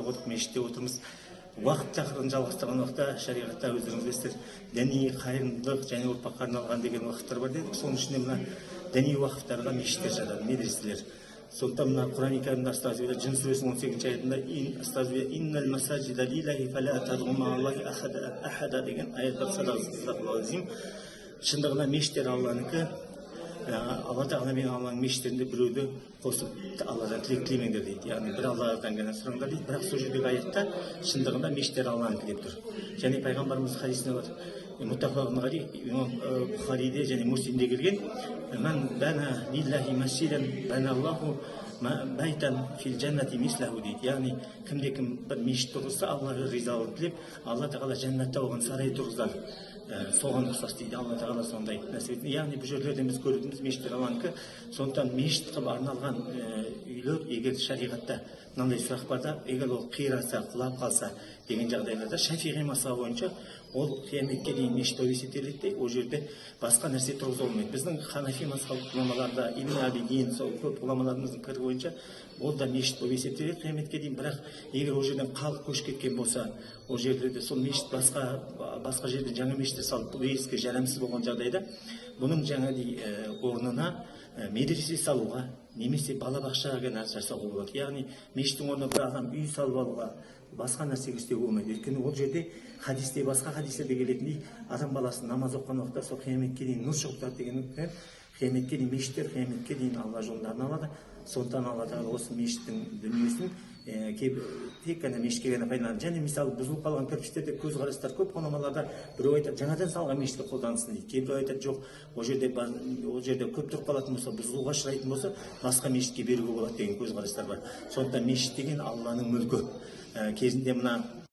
Оқыдық, мешітте отырмыз. Уақыт тақырыбын жалғастырған уақытта шариғатта өздеріңіз білесіздер, діни қайырымдылық және ұрпаққа арналған деген уақыттар бар дедік. Соның ішінде мына діни уақыттарға мешіттер жатады, медреселер. Сондықтан мына Құран кәрімде Жин сүресінің 18 аятында иннал масаджида лиллахи фала тад'у мa'аллахи ахада деген аят бар. Садақаллаху азим. Шындығында мешіттер Алланікі. Алла Тағала мен Алланың мешіттерінде біреуді қосып Алладан тілек тілемеңдер дейді. Яғни бір Алладан ғана сұраңдар дейді. Бірақ сол жердегі аятта шындығында мешіттер Алланікі деп тұр. Және пайғамбарымыз хадисінде бар. Муттафақ имам Бұхариде және Муслимде келген: "Ман бана лиллахи масжидан баналлаху байтан фил джаннати мислаху" дейді. Яғни кімде-кім бір мешіт тұрғызса, Аллаға ризалығын тілеп, Алла Тағала жәннатта оған сарай тұрғызар. Соған ұқсас дейді. Алла Тағала сондай нәсіп етті. Яғни бұл жерлерде біз көретініміз мешіттер Алланікі. Сондықтан мешіт қылып арналған үйлер, егер шариғатта мынандай сұрақ бар да, егер ол қираса, құлап қалса деген жағдайларда Шафиғи мазхабы бойынша ол қияметке дейін мешіт болып есептеледі. Ол жерде басқа нәрсе тұрғызуға болмайды. Біздің Ханафи мазхабы ғұламаларда, Ибн Абидин, сол көп ғұламаларымыздың пікірі бойынша ол да мешіт болып есептеледі қияметке дейін. Бірақ егер ол жерден халық көшіп кеткен болса, ол жерлерде сол мешіт басқа жерде жаңа мешіттер салып, бұл ескі жарамсыз болған жағдайда бұның жаңағыдай орнына медресе салуға немесе балабақша жасауға болады. Яғни мешіттің орнына бір адам үй салып алуға, басқа нәрсеге істеуге болмайды. Өйткені ол жерде хадисте, басқа хадистерде келетіндей адам баласы намаз оқыған уақытта сол қияметке дейін нұр шоқтар деген қияметке дейін мешіттер қияметке дейін Алла жолында арналады. Сондықтан Алла Тағала осы мешіттің дүниесін тек қана мешітке ғана пайдаланады. Және мысалы бұзылып қалған кірпіштерде көзқарастар көп. Ғұламаларда біреу айтады, жаңадан салған мешітке қолдансын дейді. Кейбіреу айтады, жоқ, ол жерде көп тұрып қалатын болса, бұзылуға ұшырайтын болса, басқа мешітке беруге болады деген көзқарастар бар. Сондықтан мешіт деген Алланың мүлкі. Кезінде мына